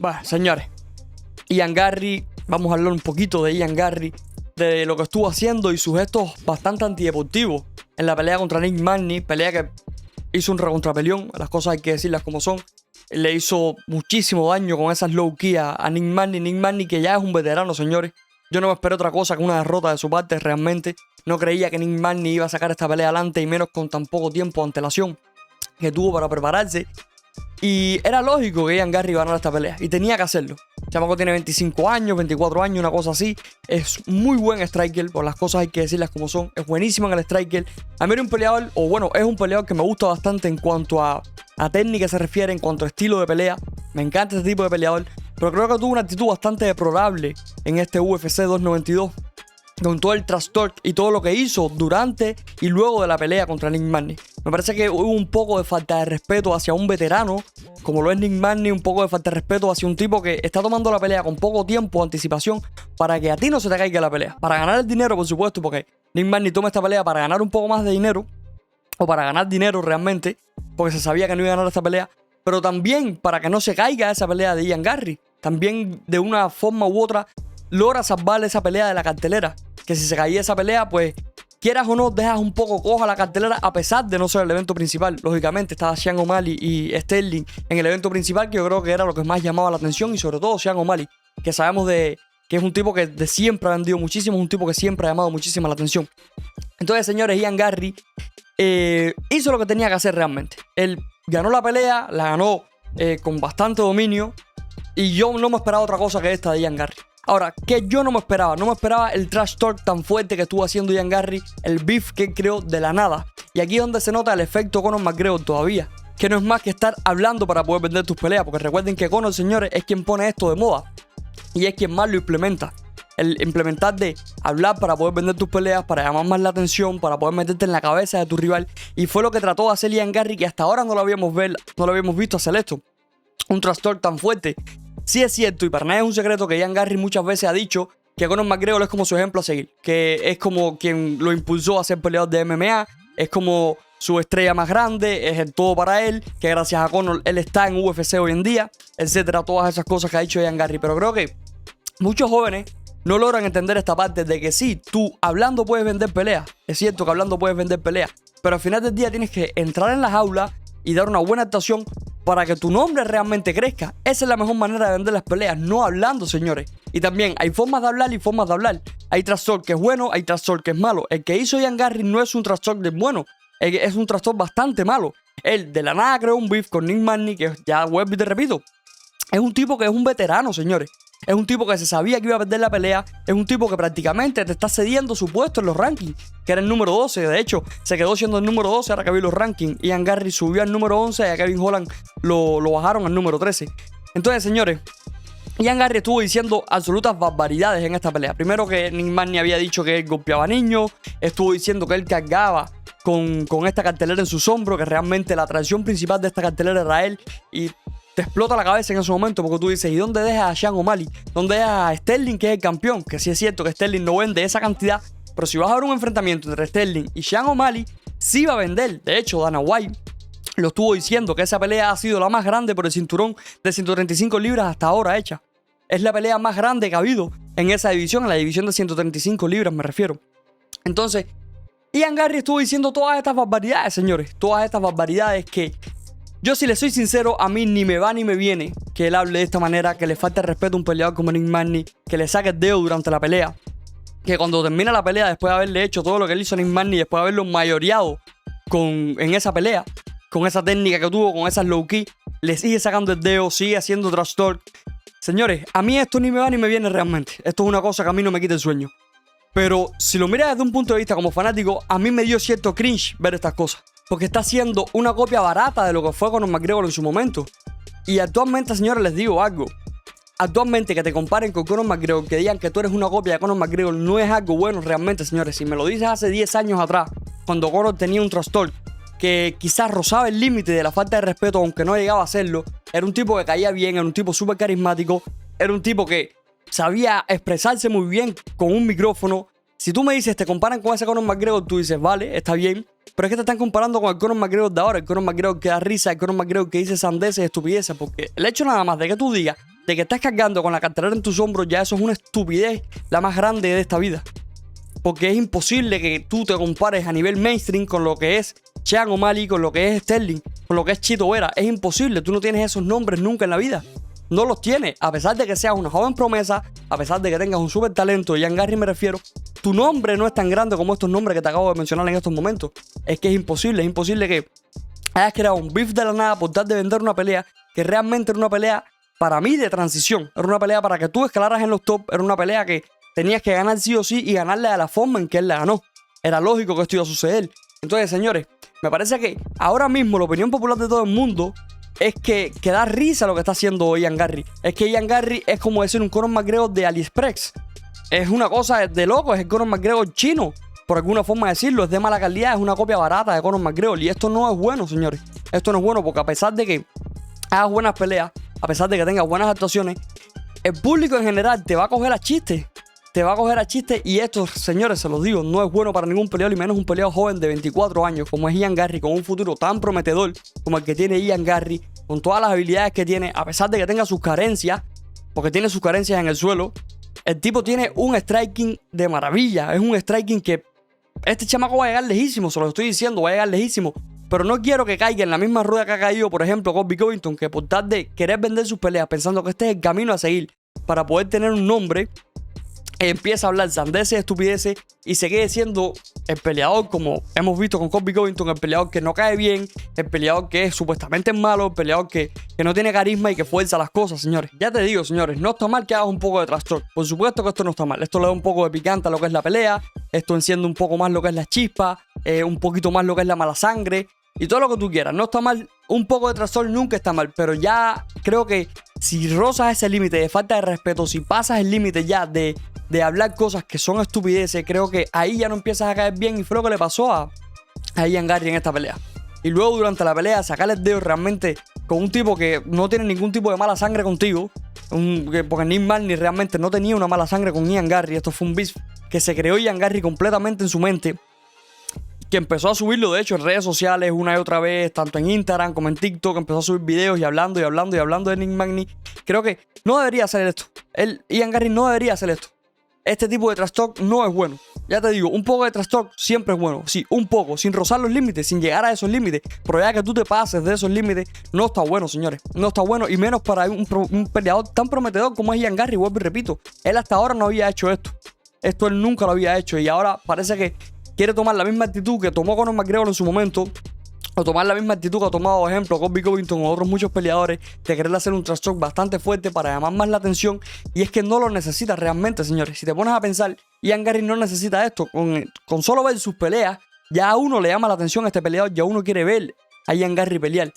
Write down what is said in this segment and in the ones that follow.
Bueno, señores, Ian Garry, vamos a hablar un poquito de Ian Garry, de lo que estuvo haciendo y sus gestos bastante antideportivos en la pelea contra Nick Magny, pelea que hizo un recontrapeleón, las cosas hay que decirlas como son. Le hizo muchísimo daño con esas low key a Nick Magny. Nick Magny, que ya es un veterano, señores. Yo no me esperé otra cosa que una derrota de su parte realmente. No creía que Nick Magny iba a sacar esta pelea adelante, y menos con tan poco tiempo de antelación que tuvo para prepararse. Y era lógico que Ian Garry ganara esta pelea, y tenía que hacerlo. El chamaco tiene 25 años, 24 años, una cosa así. Es muy buen striker, por las cosas hay que decirlas como son. Es buenísimo en el striker. A mí era un peleador, o bueno, es un peleador que me gusta bastante en cuanto a técnica se refiere, en cuanto a estilo de pelea. Me encanta este tipo de peleador, pero creo que tuvo una actitud bastante deplorable en este UFC 292. Con todo el trash talk y todo lo que hizo durante y luego de la pelea contra Nick Magny. Me parece que hubo un poco de falta de respeto hacia un veterano, como lo es Nick Magny, un poco de falta de respeto hacia un tipo que está tomando la pelea con poco tiempo de anticipación para que a ti no se te caiga la pelea. Para ganar el dinero, por supuesto, porque Nick Magny toma esta pelea para ganar un poco más de dinero, o para ganar dinero realmente, porque se sabía que no iba a ganar esta pelea, pero también para que no se caiga esa pelea de Ian Garry. También de una forma u otra logra salvar esa pelea de la cartelera, que si se caía esa pelea, pues quieras o no, dejas un poco coja la cartelera, a pesar de no ser el evento principal. Lógicamente estaba Sean O'Malley y Sterling en el evento principal, que yo creo que era lo que más llamaba la atención, y sobre todo Sean O'Malley, que sabemos que es un tipo que de siempre ha vendido muchísimo, es un tipo que siempre ha llamado muchísimo la atención. Entonces, señores, Ian Garry hizo lo que tenía que hacer realmente. Él ganó la pelea, la ganó con bastante dominio, y yo no me esperaba otra cosa que esta de Ian Garry. Ahora, que yo no me esperaba el trash talk tan fuerte que estuvo haciendo Ian Garry, el beef que creó de la nada. Y aquí es donde se nota el efecto Conor McGregor todavía, que no es más que estar hablando para poder vender tus peleas, porque recuerden que Conor, señores, es quien pone esto de moda, y es quien más lo implementa. El implementar de hablar para poder vender tus peleas, para llamar más la atención, para poder meterte en la cabeza de tu rival, y fue lo que trató de hacer Ian Garry, que hasta ahora no lo habíamos visto hacer esto. Un trash talk tan fuerte. Sí es cierto, y para nadie es un secreto, que Ian Garry muchas veces ha dicho que Conor McGregor es como su ejemplo a seguir, que es como quien lo impulsó a ser peleador de MMA, es como su estrella más grande, es el todo para él, que gracias a Conor él está en UFC hoy en día, etcétera, todas esas cosas que ha dicho Ian Garry. Pero creo que muchos jóvenes no logran entender esta parte de que sí, tú hablando puedes vender peleas, es cierto que hablando puedes vender peleas, pero al final del día tienes que entrar en las aulas y dar una buena actuación para que tu nombre realmente crezca. Esa es la mejor manera de vender las peleas, no hablando, señores. Y también hay formas de hablar y formas de hablar. Hay trash talk que es bueno, hay trash talk que es malo. El que hizo Ian Garry no es un trash talk de bueno, es un trash talk bastante malo. Él de la nada creó un beef con Nick Magny, que ya vuelvo y te repito, es un tipo que es un veterano, señores. Es un tipo que se sabía que iba a perder la pelea. Es un tipo que prácticamente te está cediendo su puesto en los rankings, que era el número 12. De hecho, se quedó siendo el número 12 ahora que vi los rankings. Ian Garry subió al número 11 y a Kevin Holland lo bajaron al número 13. Entonces, señores, Ian Garry estuvo diciendo absolutas barbaridades en esta pelea. Primero, que Nick Magny había dicho que él golpeaba niños. Estuvo diciendo que él cargaba con esta cartelera en sus hombros, que realmente la atracción principal de esta cartelera era él. Y te explota la cabeza en ese momento, porque tú dices, ¿y dónde dejas a Sean O'Malley? ¿Dónde dejas a Sterling, que es el campeón? Que sí es cierto que Sterling no vende esa cantidad, pero si vas a ver un enfrentamiento entre Sterling y Sean O'Malley, sí va a vender. De hecho, Dana White lo estuvo diciendo, que esa pelea ha sido la más grande por el cinturón de 135 libras hasta ahora hecha. Es la pelea más grande que ha habido en esa división, en la división de 135 libras me refiero. Entonces, Ian Garry estuvo diciendo todas estas barbaridades, señores. Todas estas barbaridades que yo, si le soy sincero, a mí ni me va ni me viene que él hable de esta manera, que le falte el respeto a un peleador como Nick Magny, que le saque el dedo durante la pelea, que cuando termina la pelea, después de haberle hecho todo lo que él hizo a Nick Magny, después de haberlo mayoreado en esa pelea, con esa técnica que tuvo, con esas low key, le sigue sacando el dedo, sigue haciendo trash talk. Señores, a mí esto ni me va ni me viene realmente. Esto es una cosa que a mí no me quita el sueño. Pero si lo miras desde un punto de vista como fanático, a mí me dio cierto cringe ver estas cosas, porque está haciendo una copia barata de lo que fue Conor McGregor en su momento. Y actualmente, señores, les digo algo. Actualmente, que te comparen con Conor McGregor, que digan que tú eres una copia de Conor McGregor, no es algo bueno realmente, señores. Si me lo dices hace 10 años atrás, cuando Conor tenía un trash talk que quizás rozaba el límite de la falta de respeto, aunque no llegaba a hacerlo, era un tipo que caía bien, era un tipo súper carismático, era un tipo que sabía expresarse muy bien con un micrófono. Si tú me dices, te comparan con ese Conor McGregor, tú dices, vale, está bien, pero es que te están comparando con el Conor McGregor de ahora, el Conor McGregor que da risa, el Conor McGregor que dice sandeces y estupideces, porque el hecho nada más de que tú digas de que estás cargando con la cartelera en tus hombros, ya eso es una estupidez la más grande de esta vida. Porque es imposible que tú te compares a nivel mainstream con lo que es Sean O'Malley, con lo que es Sterling, con lo que es Chito Vera. Es imposible, tú no tienes esos nombres nunca en la vida. No los tienes, a pesar de que seas una joven promesa, a pesar de que tengas un súper talento, Ian Garry me refiero, tu nombre no es tan grande como estos nombres que te acabo de mencionar en estos momentos. Es que es imposible que hayas creado un beef de la nada por tal de vender una pelea que realmente era una pelea para mí de transición. Era una pelea para que tú escalaras en los top, era una pelea que tenías que ganar sí o sí y ganarle de la forma en que él la ganó. Era lógico que esto iba a suceder. Entonces, señores, me parece que ahora mismo la opinión popular de todo el mundo es que da risa lo que está haciendo Ian Garry. Es que Ian Garry es como decir un Conor McGregor de AliExpress. Es una cosa de loco, es el Conor McGregor chino, por alguna forma de decirlo. Es de mala calidad, es una copia barata de Conor McGregor. Y esto no es bueno, señores. Esto no es bueno porque a pesar de que hagas buenas peleas, a pesar de que tengas buenas actuaciones, el público en general te va a coger a chistes. Te va a coger a chistes y esto, señores, se los digo, no es bueno para ningún peleador y menos un peleador joven de 24 años como es Ian Garry, con un futuro tan prometedor como el que tiene Ian Garry, con todas las habilidades que tiene, a pesar de que tenga sus carencias, porque tiene sus carencias en el suelo. El tipo tiene un striking de maravilla, es un striking que este chamaco va a llegar lejísimo, se lo estoy diciendo, va a llegar lejísimo. Pero no quiero que caiga en la misma rueda que ha caído, por ejemplo, Colby Covington, que por tal de querer vender sus peleas pensando que este es el camino a seguir para poder tener un nombre, empieza a hablar sandeces, estupideces y se quede siendo el peleador, como hemos visto con Colby Covington, el peleador que no cae bien, el peleador que es supuestamente malo, el peleador que no tiene carisma y que fuerza las cosas, señores. Ya te digo, señores, no está mal que hagas un poco de trash talk. Por supuesto que esto no está mal. Esto le da un poco de picante a lo que es la pelea, esto enciende un poco más lo que es la chispa, un poquito más lo que es la mala sangre y todo lo que tú quieras. No está mal, un poco de trash talk nunca está mal, pero ya creo que si rozas ese límite de falta de respeto, si pasas el límite ya de hablar cosas que son estupideces, creo que ahí ya no empiezas a caer bien y fue lo que le pasó a Ian Garry en esta pelea. Y luego durante la pelea sacarle el dedo realmente con un tipo que no tiene ningún tipo de mala sangre contigo, porque Nick Magny realmente no tenía una mala sangre con Ian Garry. Esto fue un beef que se creó Ian Garry completamente en su mente, que empezó a subirlo de hecho en redes sociales una y otra vez, tanto en Instagram como en TikTok. Empezó a subir videos y hablando de Nick Magny. Creo que no debería hacer esto. Ian Garry no debería hacer esto. Este tipo de trash talk no es bueno. Ya te digo, un poco de trash talk siempre es bueno. Sí, un poco, sin rozar los límites, sin llegar a esos límites. Pero ya que tú te pases de esos límites, no está bueno, señores. No está bueno, y menos para un peleador tan prometedor como es Ian Garry. Vuelvo y repito, él hasta ahora no había hecho esto. Esto él nunca lo había hecho y ahora parece que quiere tomar la misma actitud que tomó Conor McGregor en su momento, o tomar la misma actitud que ha tomado, por ejemplo, Colby Covington o otros muchos peleadores, de querer hacer un trash talk bastante fuerte para llamar más la atención. Y es que no lo necesita realmente, señores. Si te pones a pensar, Ian Garry no necesita esto. Con solo ver sus peleas, ya a uno le llama la atención a este peleador, ya uno quiere ver a Ian Garry pelear.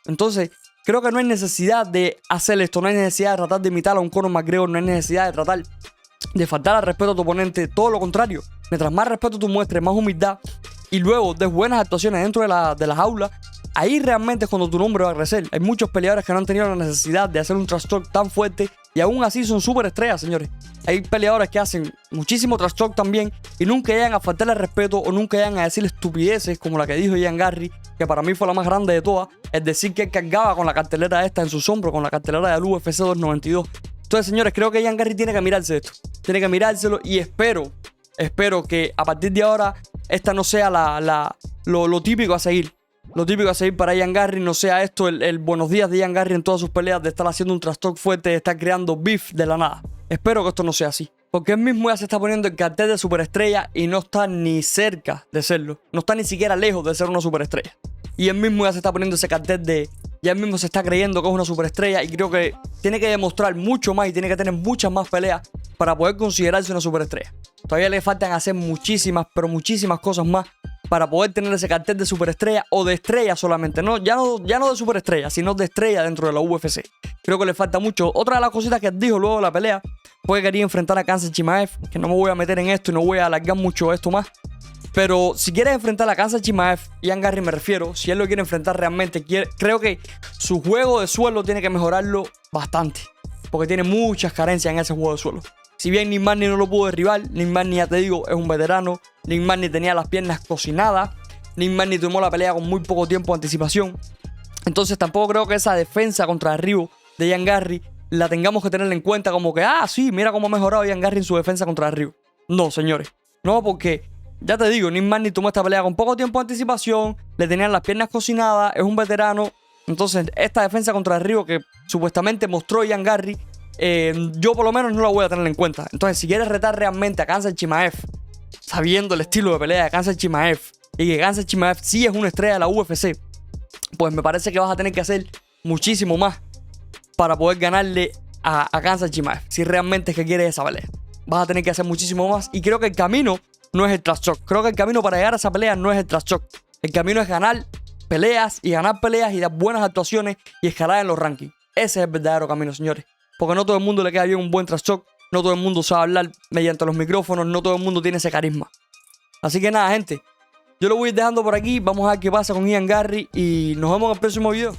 Entonces, creo que no hay necesidad de hacer esto, no hay necesidad de tratar de imitar a un Conor McGregor, no hay necesidad de tratar de faltar al respeto a tu oponente. Todo lo contrario, mientras más respeto tú muestres, más humildad, y luego de buenas actuaciones dentro de las aulas, ahí realmente es cuando tu nombre va a crecer. Hay muchos peleadores que no han tenido la necesidad de hacer un trash talk tan fuerte y aún así son súper estrellas, señores. Hay peleadores que hacen muchísimo trash talk también y nunca llegan a faltarle respeto o nunca llegan a decir estupideces como la que dijo Ian Garry, que para mí fue la más grande de todas, es decir que él cargaba con la cartelera esta en sus hombros, con la cartelera del UFC 292. Entonces, señores, creo que Ian Garry tiene que mirarse esto. Tiene que mirárselo y espero que a partir de ahora esta no sea lo típico a seguir. Lo típico a seguir para Ian Garry no sea esto el buenos días de Ian Garry en todas sus peleas, de estar haciendo un trash talk fuerte, de estar creando beef de la nada. Espero que esto no sea así. Porque él mismo ya se está poniendo el cartel de superestrella y no está ni cerca de serlo. No está ni siquiera lejos de ser una superestrella. Y él mismo ya se está poniendo ese cartel de... Ya él mismo se está creyendo que es una superestrella y creo que tiene que demostrar mucho más y tiene que tener muchas más peleas para poder considerarse una superestrella. Todavía le faltan hacer muchísimas, pero muchísimas cosas más para poder tener ese cartel de superestrella o de estrella solamente. Ya no de superestrella, sino de estrella dentro de la UFC. Creo que le falta mucho. Otra de las cositas que dijo luego de la pelea fue que quería enfrentar a Khamzat Chimaev, que no me voy a meter en esto y no voy a alargar mucho esto más. Pero si quieres enfrentar a Khamzat Chimaev, Ian Garry me refiero, si él lo quiere enfrentar realmente, creo que su juego de suelo tiene que mejorarlo bastante. Porque tiene muchas carencias en ese juego de suelo. Si bien Nick Magny no lo pudo derribar, Nick Magny, ya te digo, es un veterano. Nick Magny tenía las piernas cocinadas. Nick Magny tomó la pelea con muy poco tiempo de anticipación. Entonces tampoco creo que esa defensa contra derribo de Ian Garry la tengamos que tener en cuenta como que, sí, mira cómo ha mejorado Ian Garry en su defensa contra Rio. No, señores. No, porque, ya te digo, Nick Magny tomó esta pelea con poco tiempo de anticipación, le tenían las piernas cocinadas, es un veterano. Entonces, esta defensa contra Rio que supuestamente mostró Ian Garry, yo por lo menos no la voy a tener en cuenta. Entonces, si quieres retar realmente a Khamzat Chimaev, sabiendo el estilo de pelea de Khamzat Chimaev, y que Khamzat Chimaev sí es una estrella de la UFC, pues me parece que vas a tener que hacer muchísimo más para poder ganarle a Khamzat Chimaev. Si realmente es que quieres esa pelea, vas a tener que hacer muchísimo más. Y creo que el camino no es el trash talk. Creo que el camino para llegar a esa pelea no es el trash talk. El camino es ganar peleas y dar buenas actuaciones y escalar en los rankings. Ese es el verdadero camino, señores. Porque no todo el mundo le queda bien un buen trash talk. No todo el mundo sabe hablar mediante los micrófonos. No todo el mundo tiene ese carisma. Así que nada, gente. Yo lo voy a ir dejando por aquí. Vamos a ver qué pasa con Ian Garry y nos vemos en el próximo video.